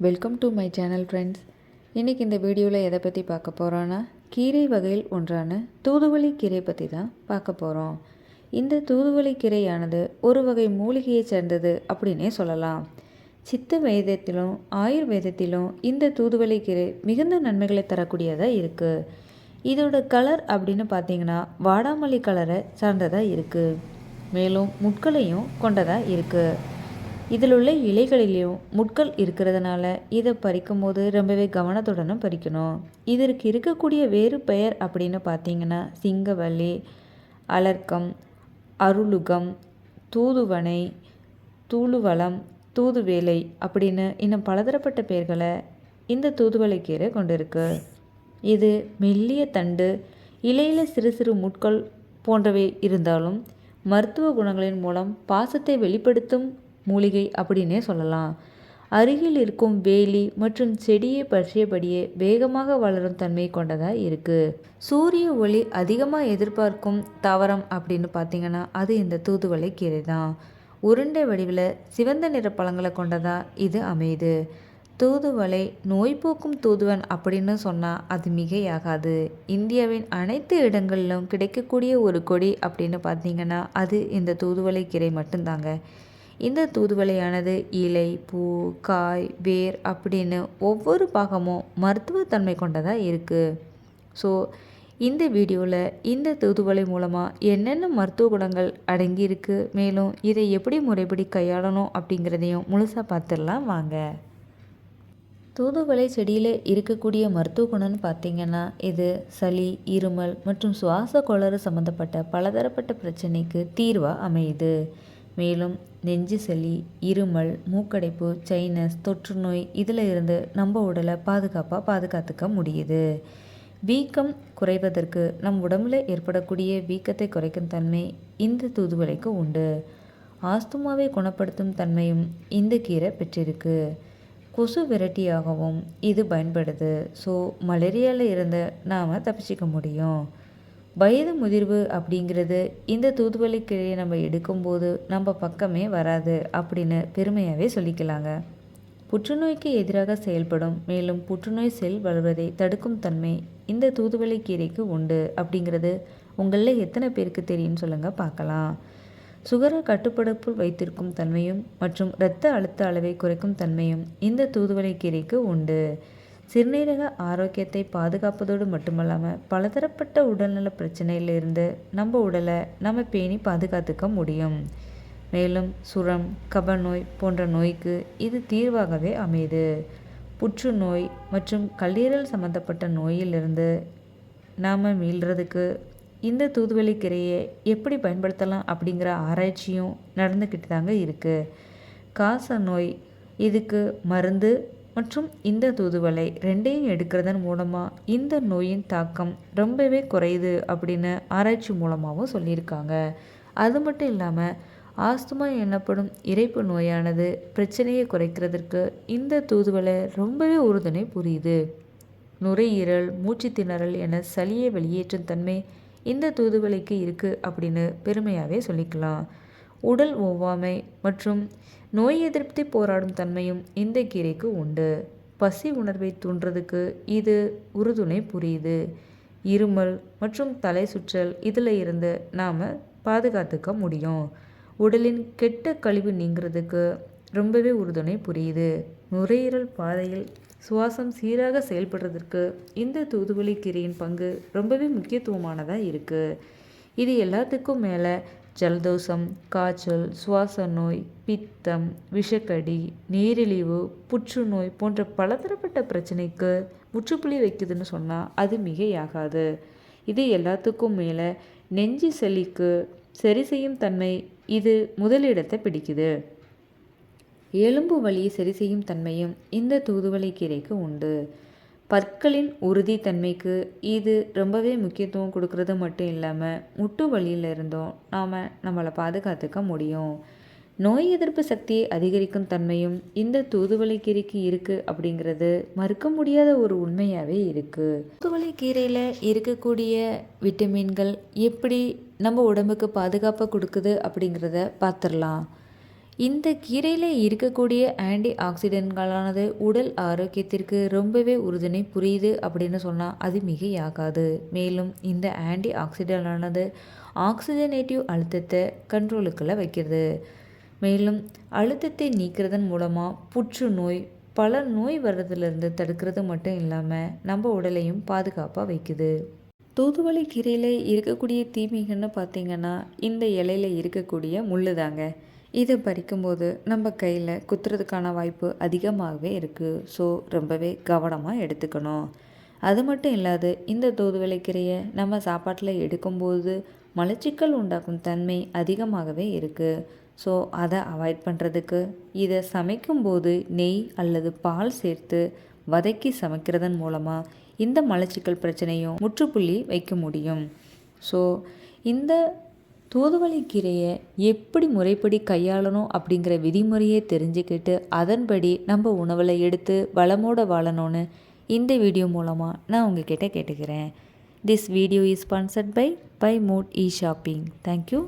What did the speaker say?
Welcome to my channel friends. இன்றைக்கி இந்த வீடியோவில் எதை பற்றி பார்க்க போகிறோன்னா, கீரை வகையில் ஒன்றான தூதுவளை கீரை பற்றி தான் பார்க்க போகிறோம். இந்த தூதுவளை கீரையானது ஒரு வகை மூலிகையை சேர்ந்தது அப்படின்னே சொல்லலாம். சித்த வைத்தியத்திலும் ஆயுர்வேதத்திலும் இந்த தூதுவளை கீரை மிகுந்த நன்மைகளை தரக்கூடியதாக இருக்குது. இதோட கலர் அப்படின்னு பார்த்தீங்கன்னா வாடாமல்லி கலரை சார்ந்ததாக இருக்குது. மேலும் முட்களையும் கொண்டதாக இருக்குது. இதில் உள்ள இலைகளிலையும் முட்கள் இருக்கிறதுனால இதை பறிக்கும் போது ரொம்பவே கவனத்துடனும் பறிக்கணும். இதற்கு இருக்கக்கூடிய வேறு பெயர் அப்படின்னு பார்த்தீங்கன்னா சிங்கவல்லி, அலர்க்கம், அருளுகம், தூதுவனை, தூளுவளம், தூதுவேலை அப்படின்னு இன்னும் பலதரப்பட்ட பெயர்களை இந்த தூதுவளை கீரை கொண்டிருக்கு. இது மெல்லிய தண்டு, இலையில் சிறு சிறு முட்கள் போன்றவை இருந்தாலும் மருத்துவ குணங்களின் மூலம் பாசத்தை வெளிப்படுத்தும் மூலிகை அப்படின்னே சொல்லலாம். அருகில் இருக்கும் வேலி மற்றும் செடியை பற்றியபடியே வேகமாக வளரும் தன்மை கொண்டதாக இருக்குது. சூரிய ஒளி அதிகமாக எதிர்பார்க்கும் தாவரம் அப்படின்னு பார்த்தீங்கன்னா அது இந்த தூதுவளை கீரை தான். உருண்டை வடிவில் சிவந்த நிற பழங்களை கொண்டதாக இது அமையுது. தூதுவளை நோய் போக்கும் தூதுவன் அப்படின்னு சொன்னால் அது மிகையாகாது. இந்தியாவின் அனைத்து இடங்களிலும் கிடைக்கக்கூடிய ஒரு கொடி அப்படின்னு பார்த்தீங்கன்னா அது இந்த தூதுவளை கீரை மட்டும்தாங்க. இந்த தூதுவளையானது இலை, பூ, காய், வேர் அப்படின்னு ஒவ்வொரு பாகமும் மருத்துவத்தன்மை கொண்டதாக இருக்குது. ஸோ இந்த வீடியோவில் இந்த தூதுவளை மூலமாக என்னென்ன மருத்துவ குணங்கள் அடங்கியிருக்கு, மேலும் இதை எப்படி முறைப்படி கையாளணும் அப்படிங்கிறதையும் முழுசாக பார்த்துடலாம் வாங்க. தூதுவளை செடியில் இருக்கக்கூடிய மருத்துவ குணம்னு பார்த்திங்கன்னா இது சளி, இருமல் மற்றும் சுவாச கோளாறு சம்மந்தப்பட்ட பலதரப்பட்ட பிரச்சனைக்கு தீர்வாக அமையுது. மேலும் நெஞ்சு சளி, இருமல், மூக்கடைப்பு, சைனஸ், தொற்றுநோய் இதில் இருந்து நம்ம உடலை பாதுகாத்துக்க முடியுது. வீக்கம் குறைவதற்கு நம் உடம்புல ஏற்படக்கூடிய வீக்கத்தை குறைக்கும் தன்மை இந்த தூதுவளைக்கு உண்டு. ஆஸ்துமாவை குணப்படுத்தும் தன்மையும் இந்த கீரை பெற்றிருக்கு. கொசு விரட்டியாகவும் இது பயன்படுது. ஸோ மலேரியாவில் இருந்து நாம் தப்பிச்சிக்க முடியும். வயது முதிர்வு அப்படிங்கிறது இந்த தூதுவளை கீரையை நம்ம எடுக்கும்போது நம்ம பக்கமே வராது அப்படின்னு பெருமையாகவே சொல்லிக்கலாங்க. புற்றுநோய்க்கு எதிராக செயல்படும், மேலும் புற்றுநோய் செல் வளர்வதை தடுக்கும் தன்மை இந்த தூதுவளை கீரைக்கு உண்டு அப்படிங்கிறது உங்களில் எத்தனை பேருக்கு தெரியும்னு சொல்லுங்கள் பார்க்கலாம். சுகரை கட்டுப்படுப்புள் வைத்திருக்கும் தன்மையும் மற்றும் இரத்த அழுத்த அளவை குறைக்கும் தன்மையும் இந்த தூதுவளை கீரைக்கு உண்டு. சிறுநீரக ஆரோக்கியத்தை பாதுகாப்பதோடு மட்டுமல்லாமல் பலதரப்பட்ட உடல்நல பிரச்சனையிலிருந்து நம்ம உடலை நம்ம பேணி பாதுகாத்துக்க முடியும். மேலும் சுரம், கபநோய் போன்ற நோய்க்கு இது தீர்வாகவே அமையுது. புற்றுநோய் மற்றும் கல்லீரல் சம்மந்தப்பட்ட நோயிலிருந்து நாம் மீள்றதுக்கு இந்த தூதுவளை கீரையை எப்படி பயன்படுத்தலாம் அப்படிங்கிற ஆராய்ச்சியும் நடந்துக்கிட்டு தாங்க இருக்குது. காச நோய் இதுக்கு மருந்து மற்றும் இந்த தூதுவளை ரெண்டையும் எடுக்கிறதன் மூலமாக இந்த நோயின் தாக்கம் ரொம்பவே குறையுது அப்படின்னு ஆராய்ச்சி மூலமாகவும் சொல்லியிருக்காங்க. அது மட்டும் இல்லாமல் ஆஸ்துமா எனப்படும் இரைப்பு நோயானது பிரச்சனையை குறைக்கிறதுக்கு இந்த தூதுவளை ரொம்பவே உறுதுணை புரியுது. நுரையீரல், மூச்சு திணறல் என சளியை வெளியேற்றும் தன்மை இந்த தூதுவளைக்கு இருக்குது அப்படின்னு பெருமையாகவே சொல்லிக்கலாம். உடல் ஒவ்வாமை மற்றும் நோய் எதிர்ப்பை போராடும் தன்மையும் இந்த கீரைக்கு உண்டு. பசி உணர்வை தூண்டுறதுக்கு இது உறுதுணை புரியுது. இருமல் மற்றும் தலை சுற்றல் இதில் இருந்து நாம் பாதுகாத்துக்க முடியும். உடலின் கெட்ட கழிவு நீங்கிறதுக்கு ரொம்பவே உறுதுணை புரியுது. நுரையீரல் பாதையில் சுவாசம் சீராக செயல்படுறதுக்கு இந்த தூதுவளை கீரையின் பங்கு ரொம்பவே முக்கியத்துவமானதாக இருக்குது. இது எல்லாத்துக்கும் மேலே ஜலதோஷம், காய்ச்சல், சுவாச நோய், பித்தம், விஷக்கடி, நீரிழிவு, புற்றுநோய் போன்ற பலதரப்பட்ட பிரச்சனைக்கு முற்றுப்புள்ளி வைக்குதுன்னு சொன்னால் அது மிகையாகாது. இது எல்லாத்துக்கும் மேலே நெஞ்சு சளிக்கு சரி செய்யும் தன்மை இது முதலிடத்தை பிடிக்குது. எலும்பு வலியை சரி செய்யும் தன்மையும் இந்த தூதுவளை கீரைக்கு உண்டு. பற்களின் உறுதித்தன்மைக்கு இது ரொம்பவே முக்கியத்துவம் கொடுக்கறது மட்டும் இல்லாமல் முட்டு வலியில் இருந்தும் நாம் நம்மளை பாதுகாத்துக்க முடியும். நோய் எதிர்ப்பு சக்தியை அதிகரிக்கும் தன்மையும் இந்த தூதுவளை கீரைக்கு இருக்குது அப்படிங்கிறது மறுக்க முடியாத ஒரு உண்மையாகவே இருக்குது. தூதுவளை கீரையில் இருக்கக்கூடிய விட்டமின்கள் எப்படி நம்ம உடம்புக்கு பாதுகாப்பாக கொடுக்குது அப்படிங்கிறத பார்த்துடலாம். இந்த கீரையில் இருக்கக்கூடிய ஆன்டி ஆக்சிடென்ட்களானது உடல் ஆரோக்கியத்திற்கு ரொம்பவே உறுதுணை புரியுது அப்படின்னு சொன்னால் அது மிகையாகாது. மேலும் இந்த ஆன்டி ஆக்சிடென்டானது ஆக்சிஜனேட்டிவ் அழுத்தத்தை கண்ட்ரோலுக்குள்ளே வைக்கிறது. மேலும் அழுத்தத்தை நீக்கிறதன் மூலமாக புற்றுநோய் பல நோய் வர்றதுலேருந்து தடுக்கிறது மட்டும் இல்லாமல் நம்ம உடலையும் பாதுகாப்பாக வைக்குது. தூதுவளை கீரையில் இருக்கக்கூடிய தீமைகள்னு பார்த்திங்கன்னா இந்த இலையில் இருக்கக்கூடிய முள் தாங்க. இதை பறிக்கும்போது நம்ம கையில் குத்துறதுக்கான வாய்ப்பு அதிகமாகவே இருக்குது. ஸோ ரொம்பவே கவனமாக எடுத்துக்கணும். அது மட்டும் இல்லாது இந்த தூதுவளை கீரையை நம்ம சாப்பாட்டில் எடுக்கும்போது மலச்சிக்கல் உண்டாக்கும் தன்மை அதிகமாகவே இருக்குது. ஸோ அதை அவாய்ட் பண்ணுறதுக்கு இதை சமைக்கும்போது நெய் அல்லது பால் சேர்த்து வதக்கி சமைக்கிறதன் மூலமாக இந்த மலச்சிக்கல் பிரச்சனையும் முற்றுப்புள்ளி வைக்க முடியும். ஸோ இந்த தூதுவளை கீரையை எப்படி முறைப்படி கையாளணும் அப்படிங்கிற விதிமுறையை தெரிஞ்சுக்கிட்டு அதன்படி நம்ம உணவில் எடுத்து வளமோட வாழணும்னு இந்த வீடியோ மூலமாக நான் உங்ககிட்ட கேட்டுக்கிறேன். This video is sponsored by Mood E shopping. Thank you.